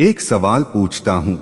एक सवाल पूछता हूँ,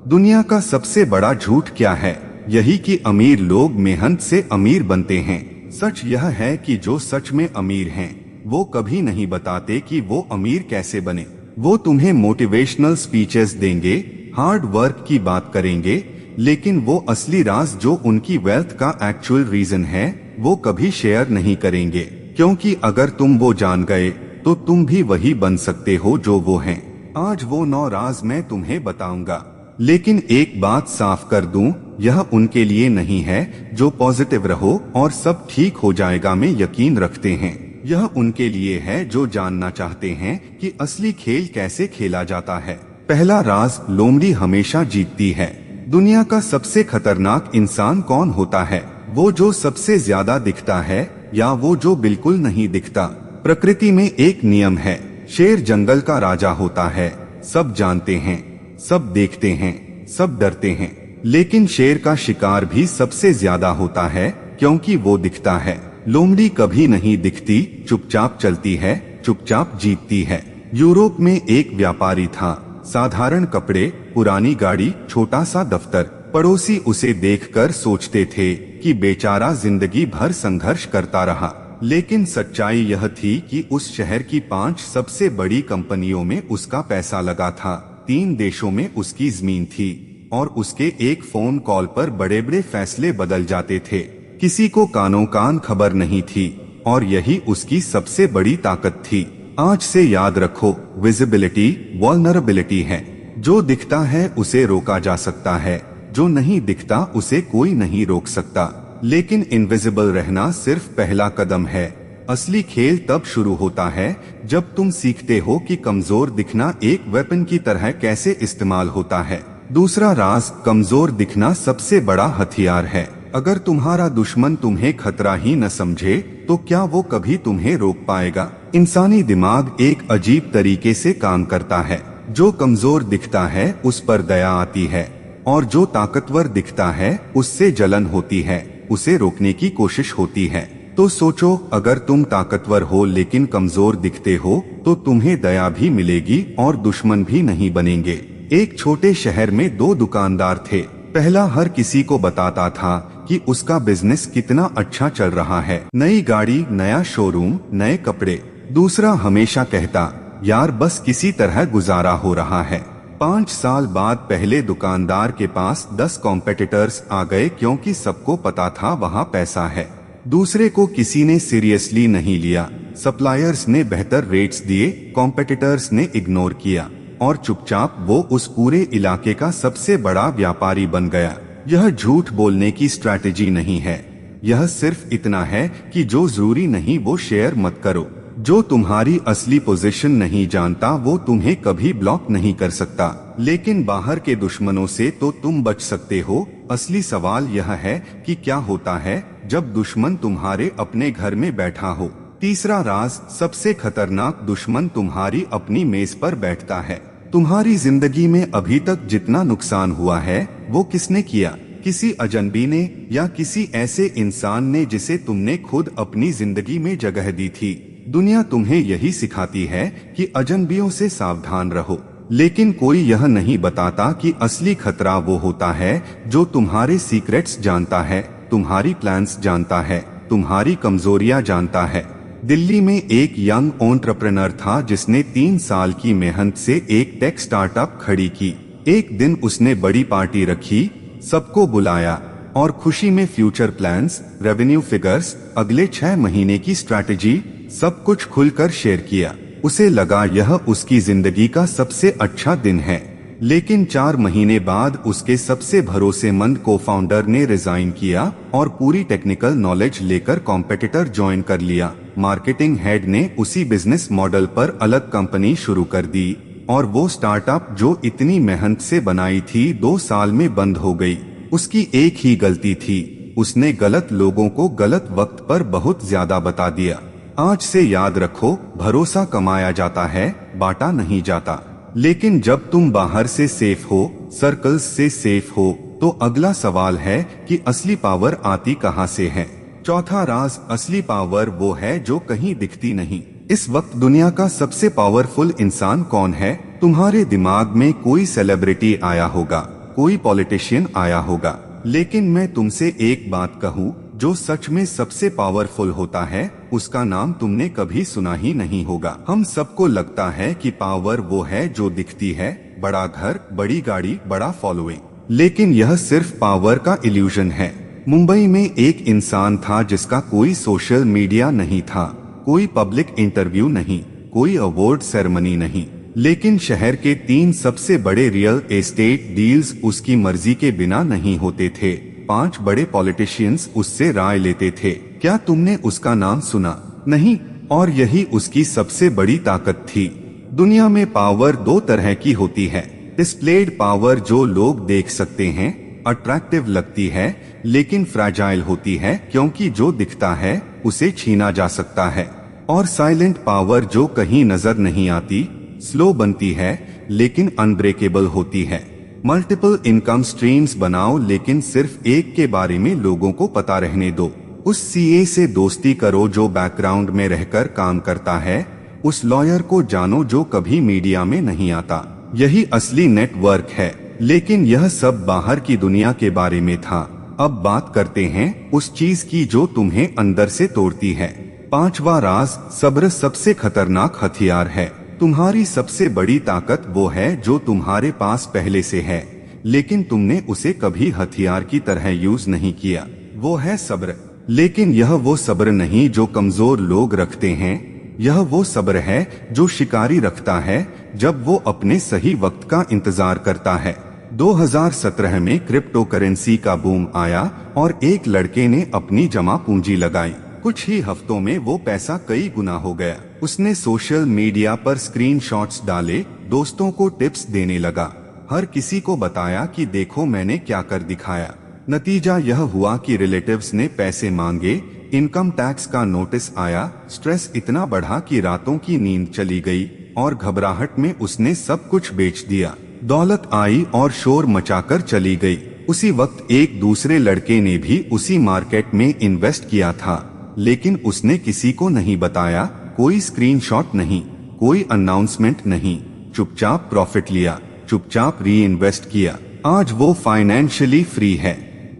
दुनिया का सबसे बड़ा झूठ क्या है? यही कि अमीर लोग मेहनत से अमीर बनते हैं। सच यह है कि जो सच में अमीर हैं, वो कभी नहीं बताते कि वो अमीर कैसे बने। वो तुम्हें मोटिवेशनल स्पीचेस देंगे, हार्ड वर्क की बात करेंगे, लेकिन वो असली राज जो उनकी वेल्थ का एक्चुअल रीजन है, वो कभी शेयर नहीं करेंगे। क्योंकि अगर तुम वो जान गए तो तुम भी वही बन सकते हो जो वो हैं। आज वो 9 राज मैं तुम्हें बताऊंगा, लेकिन एक बात साफ कर दूं, यह उनके लिए नहीं है जो पॉजिटिव रहो और सब ठीक हो जाएगा में यकीन रखते हैं। यह उनके लिए है जो जानना चाहते हैं कि असली खेल कैसे खेला जाता है। पहला राज, लोमड़ी हमेशा जीतती है। दुनिया का सबसे खतरनाक इंसान कौन होता है? वो जो सबसे ज्यादा दिखता है या वो जो बिल्कुल नहीं दिखता? प्रकृति में एक नियम है, शेर जंगल का राजा होता है। सब जानते हैं, सब देखते हैं, सब डरते हैं, लेकिन शेर का शिकार भी सबसे ज्यादा होता है क्योंकि वो दिखता है। लोमड़ी कभी नहीं दिखती, चुपचाप चलती है, चुपचाप जीतती है। यूरोप में एक व्यापारी था, साधारण कपड़े, पुरानी गाड़ी, छोटा सा दफ्तर। पड़ोसी उसे देखकर सोचते थे कि बेचारा जिंदगी भर संघर्ष करता रहा, लेकिन सच्चाई यह थी कि उस शहर की 5 सबसे बड़ी कंपनियों में उसका पैसा लगा था। 3 देशों में उसकी जमीन थी और उसके एक फोन कॉल पर बड़े बड़े फैसले बदल जाते थे। किसी को कानों कान खबर नहीं थी और यही उसकी सबसे बड़ी ताकत थी। आज से याद रखो, विजिबिलिटी वल्नरेबिलिटी है। जो दिखता है उसे रोका जा सकता है, जो नहीं दिखता उसे कोई नहीं रोक सकता। लेकिन इनविजिबल रहना सिर्फ पहला कदम है। असली खेल तब शुरू होता है जब तुम सीखते हो कि कमजोर दिखना एक वेपन की तरह कैसे इस्तेमाल होता है। दूसरा राज, कमजोर दिखना सबसे बड़ा हथियार है। अगर तुम्हारा दुश्मन तुम्हें खतरा ही न समझे तो क्या वो कभी तुम्हें रोक पाएगा? इंसानी दिमाग एक अजीब तरीके से काम करता है। जो कमजोर दिखता है उस पर दया आती है और जो ताकतवर दिखता है उससे जलन होती है, उसे रोकने की कोशिश होती है। तो सोचो, अगर तुम ताकतवर हो लेकिन कमजोर दिखते हो तो तुम्हें दया भी मिलेगी और दुश्मन भी नहीं बनेंगे। एक छोटे शहर में 2 दुकानदार थे। पहला हर किसी को बताता था कि उसका बिजनेस कितना अच्छा चल रहा है, नई गाड़ी, नया शोरूम, नए कपड़े। दूसरा हमेशा कहता, यार बस किसी तरह गुजारा हो रहा है। 5 साल बाद पहले दुकानदार के पास 10 कॉम्पिटिटर्स आ गए क्योंकि सबको पता था वहाँ पैसा है। दूसरे को किसी ने सीरियसली नहीं लिया। सप्लायर्स ने बेहतर रेट्स दिए, कॉम्पिटिटर्स ने इग्नोर किया और चुपचाप वो उस पूरे इलाके का सबसे बड़ा व्यापारी बन गया। यह झूठ बोलने की स्ट्रैटेजी नहीं है, यह सिर्फ इतना है कि जो जरूरी नहीं वो शेयर मत करो। जो तुम्हारी असली पोजीशन नहीं जानता वो तुम्हें कभी ब्लॉक नहीं कर सकता, लेकिन बाहर के दुश्मनों से तो तुम बच सकते हो। असली सवाल यह है कि क्या होता है जब दुश्मन तुम्हारे अपने घर में बैठा हो। तीसरा राज, सबसे खतरनाक दुश्मन तुम्हारी अपनी मेज पर बैठता है। तुम्हारी जिंदगी में अभी तक जितना नुकसान हुआ है वो किसने किया? किसी अजनबी ने या किसी ऐसे इंसान ने जिसे तुमने खुद अपनी जिंदगी में जगह दी थी। दुनिया तुम्हें यही सिखाती है कि अजनबियों से सावधान रहो, लेकिन कोई यह नहीं बताता कि असली खतरा वो होता है जो तुम्हारे सीक्रेट्स जानता है, तुम्हारी प्लान्स जानता है, तुम्हारी कमजोरियां जानता है। दिल्ली में एक यंग एंटरप्रेन्योर था जिसने 3 साल की मेहनत से एक टेक स्टार्टअप खड़ी की। एक दिन उसने बड़ी पार्टी रखी, सबको बुलाया और खुशी में फ्यूचर प्लान्स, रेवेन्यू फिगर्स, अगले 6 महीने की स्ट्रैटेजी, सब कुछ खुलकर शेयर किया। उसे लगा यह उसकी जिंदगी का सबसे अच्छा दिन है, लेकिन 4 महीने बाद उसके सबसे भरोसेमंद को-फाउंडर ने रिजाइन किया और पूरी टेक्निकल नॉलेज लेकर कॉम्पिटिटर ज्वाइन कर लिया। मार्केटिंग हेड ने उसी बिजनेस मॉडल पर अलग कंपनी शुरू कर दी और वो स्टार्टअप जो इतनी मेहनत से बनाई थी 2 साल में बंद हो गई। उसकी एक ही गलती थी, उसने गलत लोगों को गलत वक्त पर बहुत ज्यादा बता दिया। आज से याद रखो, भरोसा कमाया जाता है, बांटा नहीं जाता। लेकिन जब तुम बाहर से सेफ हो, सर्कल्स से सेफ हो, तो अगला सवाल है कि असली पावर आती कहाँ से है। चौथा राज, असली पावर वो है जो कहीं दिखती नहीं। इस वक्त दुनिया का सबसे पावरफुल इंसान कौन है? तुम्हारे दिमाग में कोई सेलिब्रिटी आया होगा, कोई पॉलिटिशियन आया होगा, लेकिन मैं तुमसे एक बात कहूँ, जो सच में सबसे पावरफुल होता है उसका नाम तुमने कभी सुना ही नहीं होगा। हम सबको लगता है कि पावर वो है जो दिखती है, बड़ा घर, बड़ी गाड़ी, बड़ा फॉलोइंग, लेकिन यह सिर्फ पावर का इल्यूजन है। मुंबई में एक इंसान था जिसका कोई सोशल मीडिया नहीं था, कोई पब्लिक इंटरव्यू नहीं, कोई अवार्ड सेरेमनी नहीं, लेकिन शहर के 3 सबसे बड़े रियल एस्टेट डील्स उसकी मर्जी के बिना नहीं होते थे। 5 बड़े पॉलिटिशियंस उससे राय लेते थे। क्या तुमने उसका नाम सुना? नहीं। और यही उसकी सबसे बड़ी ताकत थी। दुनिया में पावर 2 तरह की होती है। डिस्प्लेड पावर जो लोग देख सकते हैं, अट्रैक्टिव लगती है, लेकिन फ्रैजाइल होती है क्योंकि जो दिखता है उसे छीना जा सकता है। और साइलेंट पावर जो कहीं नजर नहीं आती, स्लो बनती है लेकिन अनब्रेकेबल होती है। मल्टीपल इनकम स्ट्रीम्स बनाओ लेकिन सिर्फ एक के बारे में लोगों को पता रहने दो। उस सीए से दोस्ती करो जो बैकग्राउंड में रहकर काम करता है, उस लॉयर को जानो जो कभी मीडिया में नहीं आता। यही असली नेटवर्क है। लेकिन यह सब बाहर की दुनिया के बारे में था। अब बात करते हैं उस चीज की जो तुम्हें अंदर से तोड़ती है। 5वां राज, सब्र सबसे खतरनाक हथियार है। तुम्हारी सबसे बड़ी ताकत वो है जो तुम्हारे पास पहले से है, लेकिन तुमने उसे कभी हथियार की तरह यूज नहीं किया। वो है सब्र। लेकिन यह वो सब्र नहीं जो कमजोर लोग रखते हैं। यह वो सब्र है जो शिकारी रखता है जब वो अपने सही वक्त का इंतजार करता है। 2017 में क्रिप्टो करेंसी का बूम आया और एक लड़के ने अपनी जमा पूंजी लगाई। कुछ ही हफ्तों में वो पैसा कई गुना हो गया। उसने सोशल मीडिया पर स्क्रीनशॉट्स डाले, दोस्तों को टिप्स देने लगा, हर किसी को बताया कि देखो मैंने क्या कर दिखाया। नतीजा यह हुआ कि रिलेटिव्स ने पैसे मांगे, इनकम टैक्स का नोटिस आया, स्ट्रेस इतना बढ़ा कि रातों की नींद चली गई और घबराहट में उसने सब कुछ बेच दिया। दौलत आई और शोर मचाकर चली गई। उसी वक्त एक दूसरे लड़के ने भी उसी मार्केट में इन्वेस्ट किया था, लेकिन उसने किसी को नहीं बताया। कोई स्क्रीनशॉट नहीं, कोई अनाउंसमेंट नहीं, चुपचाप प्रॉफिट लिया, चुपचाप री इन्वेस्ट किया। आज वो फाइनेंशियली फ्री है।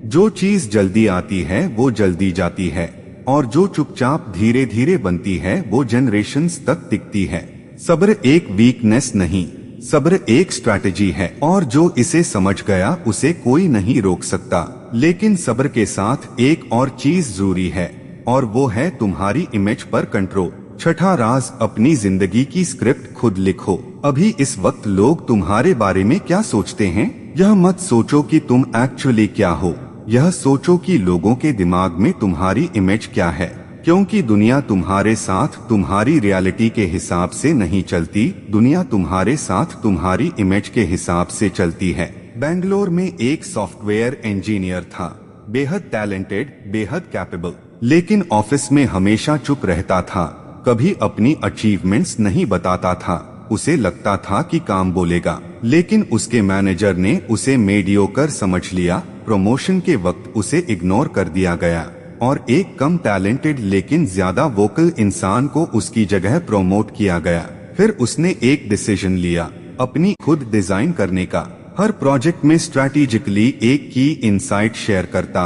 जो चीज जल्दी आती है वो जल्दी जाती है, और जो चुपचाप धीरे धीरे बनती है वो जनरेशंस तक टिकती है। सब्र एक वीकनेस नहीं, सब्र एक स्ट्रैटेजी है, और जो इसे समझ गया उसे कोई नहीं रोक सकता। लेकिन सब्र के साथ एक और चीज जरूरी है, और वो है तुम्हारी इमेज पर कंट्रोल। 6ठा राज, अपनी जिंदगी की स्क्रिप्ट खुद लिखो। अभी इस वक्त लोग तुम्हारे बारे में क्या सोचते हैं, यह मत सोचो कि तुम एक्चुअली क्या हो, यह सोचो कि लोगों के दिमाग में तुम्हारी इमेज क्या है। क्योंकि दुनिया तुम्हारे साथ तुम्हारी रियलिटी के हिसाब से नहीं चलती, दुनिया तुम्हारे साथ तुम्हारी इमेज के हिसाब से चलती है। बेंगलोर में एक सॉफ्टवेयर इंजीनियर था, बेहद टैलेंटेड, बेहद कैपेबल, लेकिन ऑफिस में हमेशा चुप रहता था, कभी अपनी अचीवमेंट्स नहीं बताता था। उसे लगता था कि काम बोलेगा, लेकिन उसके मैनेजर ने उसे मेडियोकर समझ लिया। प्रमोशन के वक्त उसे इग्नोर कर दिया गया और एक कम टैलेंटेड लेकिन ज्यादा वोकल इंसान को उसकी जगह प्रमोट किया गया। फिर उसने एक डिसीजन लिया, अपनी खुद डिजाइन करने का। हर प्रोजेक्ट में स्ट्रैटेजिकली एक की इनसाइट शेयर करता,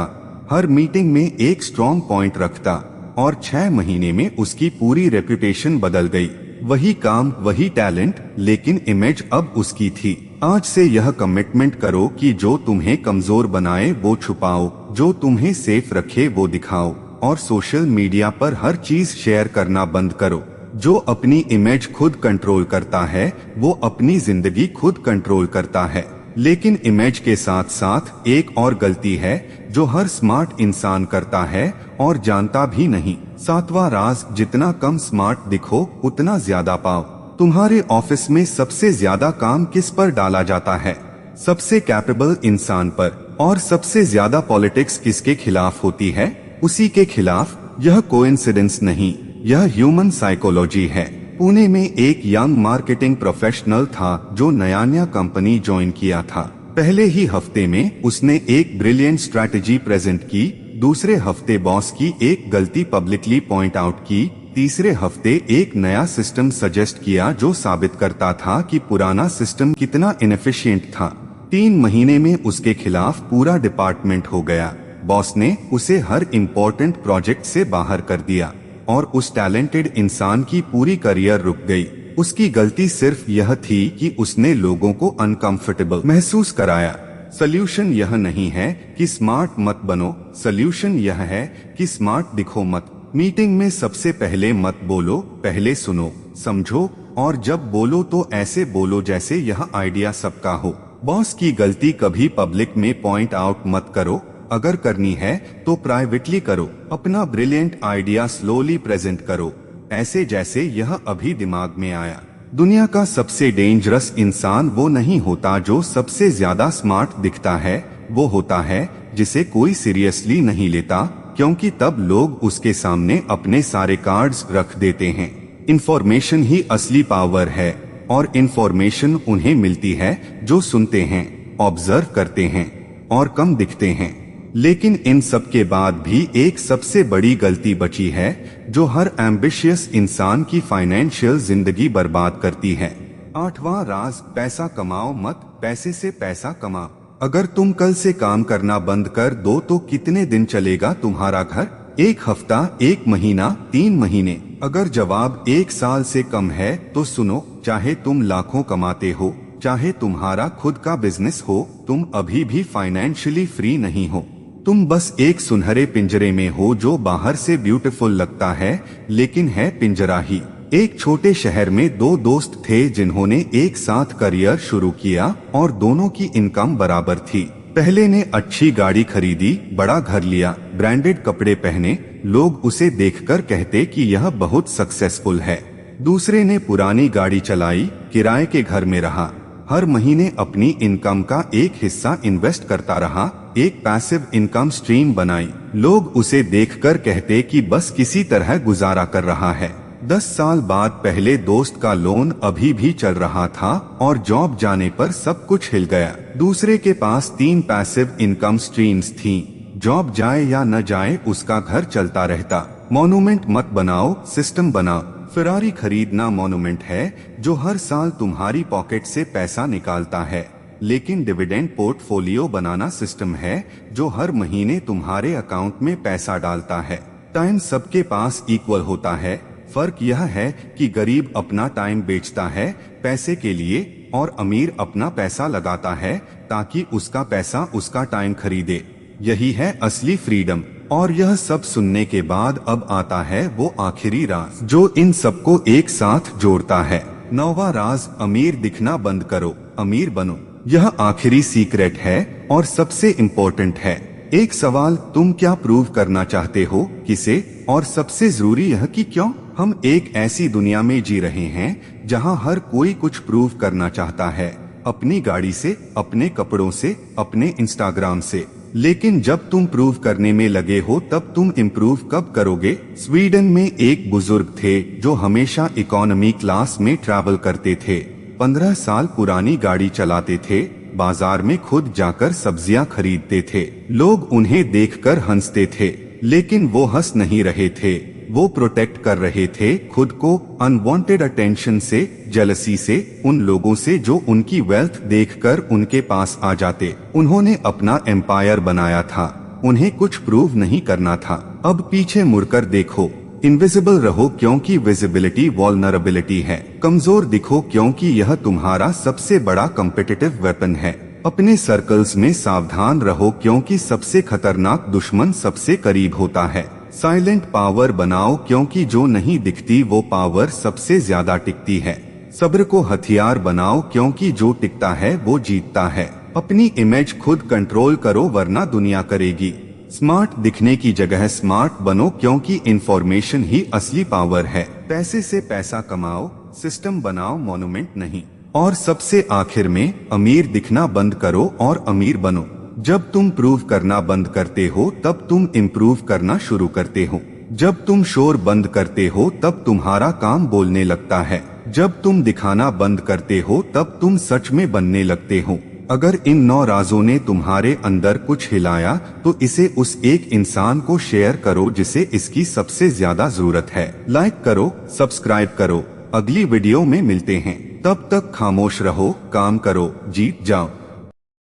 हर मीटिंग में एक स्ट्रॉन्ग पॉइंट रखता, और 6 महीने में उसकी पूरी रेपुटेशन बदल गई। वही काम, वही टैलेंट, लेकिन इमेज अब उसकी थी। आज से यह कमिटमेंट करो कि जो तुम्हें कमजोर बनाए वो छुपाओ, जो तुम्हें सेफ रखे वो दिखाओ, और सोशल मीडिया पर हर चीज शेयर करना बंद करो। जो अपनी इमेज खुद कंट्रोल करता है वो अपनी जिंदगी खुद कंट्रोल करता है। लेकिन इमेज के साथ साथ एक और गलती है जो हर स्मार्ट इंसान करता है और जानता भी नहीं। 7वां राज, जितना कम स्मार्ट दिखो उतना ज्यादा पाओ। तुम्हारे ऑफिस में सबसे ज्यादा काम किस पर डाला जाता है? सबसे कैपेबल इंसान पर। और सबसे ज्यादा पॉलिटिक्स किसके खिलाफ होती है? उसी के खिलाफ। यह कोइंसिडेंस नहीं, यह ह्यूमन साइकोलॉजी है। पुणे में एक यंग मार्केटिंग प्रोफेशनल था जो नया कंपनी ज्वाइन किया था। पहले ही हफ्ते में उसने एक ब्रिलियंट स्ट्रैटेजी प्रेजेंट की, दूसरे हफ्ते बॉस की एक गलती पब्लिकली पॉइंट आउट की, तीसरे हफ्ते एक नया सिस्टम सजेस्ट किया जो साबित करता था कि पुराना सिस्टम कितना इनएफिशिएंट था। 3 महीने में उसके खिलाफ पूरा डिपार्टमेंट हो गया। बॉस ने उसे हर इम्पोर्टेंट प्रोजेक्ट से बाहर कर दिया और उस टैलेंटेड इंसान की पूरी करियर रुक गई। उसकी गलती सिर्फ यह थी कि उसने लोगों को अनकंफर्टेबल महसूस कराया। सल्यूशन यह नहीं है कि स्मार्ट मत बनो, सल्यूशन यह है कि स्मार्ट दिखो मत। मीटिंग में सबसे पहले मत बोलो, पहले सुनो, समझो और जब बोलो तो ऐसे बोलो जैसे यह आइडिया सबका हो। बॉस की गलती कभी पब्लिक में पॉइंट आउट मत करो, अगर करनी है तो प्राइवेटली करो। अपना ब्रिलियंट आइडिया स्लोली प्रेजेंट करो, ऐसे जैसे यह अभी दिमाग में आया। दुनिया का सबसे डेंजरस इंसान वो नहीं होता जो सबसे ज्यादा स्मार्ट दिखता है, वो होता है जिसे कोई सीरियसली नहीं लेता, क्योंकि तब लोग उसके सामने अपने सारे कार्ड्स रख देते हैं। इंफॉर्मेशन ही असली पावर है और इंफॉर्मेशन उन्हें मिलती है जो सुनते हैं, ऑब्जर्व करते हैं और कम दिखते हैं। लेकिन इन सब के बाद भी एक सबसे बड़ी गलती बची है जो हर एम्बिशियस इंसान की फाइनेंशियल जिंदगी बर्बाद करती है। 8वां राज, पैसा कमाओ मत, पैसे से पैसा कमाओ। अगर तुम कल से काम करना बंद कर दो तो कितने दिन चलेगा तुम्हारा घर? 1 हफ्ता, 1 महीना, 3 महीने? अगर जवाब 1 साल से कम है तो सुनो, चाहे तुम लाखों कमाते हो, चाहे तुम्हारा खुद का बिजनेस हो, तुम अभी भी फाइनेंशियली फ्री नहीं हो। तुम बस एक सुनहरे पिंजरे में हो जो बाहर से ब्यूटीफुल लगता है लेकिन है पिंजरा ही। एक छोटे शहर में 2 दोस्त थे जिन्होंने एक साथ करियर शुरू किया और दोनों की इनकम बराबर थी। पहले ने अच्छी गाड़ी खरीदी, बड़ा घर लिया, ब्रांडेड कपड़े पहने, लोग उसे देखकर कहते कि यह बहुत सक्सेसफुल है। दूसरे ने पुरानी गाड़ी चलाई, किराए के घर में रहा, हर महीने अपनी इनकम का एक हिस्सा इन्वेस्ट करता रहा, एक पैसिव इनकम स्ट्रीम बनाई। लोग उसे देखकर कहते कि बस किसी तरह गुजारा कर रहा है। 10 साल बाद पहले दोस्त का लोन अभी भी चल रहा था और जॉब जाने पर सब कुछ हिल गया। दूसरे के पास 3 पैसिव इनकम स्ट्रीम्स थीं। जॉब जाए या न जाए उसका घर चलता रहता। मॉन्यूमेंट मत बनाओ, सिस्टम बनाओ। फेरारी खरीदना मॉन्यूमेंट है जो हर साल तुम्हारी पॉकेट से पैसा निकालता है, लेकिन डिविडेंड पोर्टफोलियो बनाना सिस्टम है जो हर महीने तुम्हारे अकाउंट में पैसा डालता है। टाइम सबके पास इक्वल होता है, फर्क यह है कि गरीब अपना टाइम बेचता है पैसे के लिए और अमीर अपना पैसा लगाता है ताकि उसका पैसा उसका टाइम खरीदे। यही है असली फ्रीडम। और यह सब सुनने के बाद अब आता है वो आखिरी राज जो इन सबको एक साथ जोड़ता है। 9वां राज, अमीर दिखना बंद करो, अमीर बनो। यह आखिरी सीक्रेट है और सबसे इम्पोर्टेंट है। एक सवाल, तुम क्या प्रूव करना चाहते हो, किसे? और सबसे जरूरी यह कि क्यों? हम एक ऐसी दुनिया में जी रहे हैं जहां हर कोई कुछ प्रूव करना चाहता है, अपनी गाड़ी से, अपने कपड़ों से, अपने इंस्टाग्राम से। लेकिन जब तुम प्रूव करने में लगे हो तब तुम इम्प्रूव कब करोगे? स्वीडन में एक बुजुर्ग थे जो हमेशा इकोनॉमी क्लास में ट्रैवल करते थे। 15 साल पुरानी गाड़ी चलाते थे, बाजार में खुद जाकर सब्जियां खरीदते थे। लोग उन्हें देखकर हंसते थे, लेकिन वो हंस नहीं रहे थे, वो प्रोटेक्ट कर रहे थे खुद को अनवांटेड अटेंशन से, जेलसी से, उन लोगों से जो उनकी वेल्थ देखकर उनके पास आ जाते। उन्होंने अपना एम्पायर बनाया था, उन्हें कुछ प्रूव नहीं करना था। अब पीछे मुड़कर देखो, इनविजिबल रहो क्योंकि विजिबिलिटी वल्नरेबिलिटी है। कमजोर दिखो क्योंकि यह तुम्हारा सबसे बड़ा कॉम्पिटिटिव वेपन है। अपने सर्कल्स में सावधान रहो क्योंकि सबसे खतरनाक दुश्मन सबसे करीब होता है। साइलेंट पावर बनाओ क्योंकि जो नहीं दिखती वो पावर सबसे ज्यादा टिकती है। सब्र को हथियार बनाओ क्योंकि जो टिकता है वो जीतता है। अपनी इमेज खुद कंट्रोल करो वरना दुनिया करेगी। स्मार्ट दिखने की जगह स्मार्ट बनो क्योंकि इंफॉर्मेशन ही असली पावर है। पैसे से पैसा कमाओ, सिस्टम बनाओ, मॉन्यूमेंट नहीं। और सबसे आखिर में, अमीर दिखना बंद करो और अमीर बनो। जब तुम प्रूव करना बंद करते हो तब तुम इम्प्रूव करना शुरू करते हो। जब तुम शोर बंद करते हो तब तुम्हारा काम बोलने लगता है। जब तुम दिखाना बंद करते हो तब तुम सच में बनने लगते हो। अगर इन 9 राजों ने तुम्हारे अंदर कुछ हिलाया तो इसे उस एक इंसान को शेयर करो जिसे इसकी सबसे ज्यादा जरूरत है। लाइक करो, सब्सक्राइब करो। अगली वीडियो में मिलते हैं। तब तक खामोश रहो, काम करो, जीत जाओ।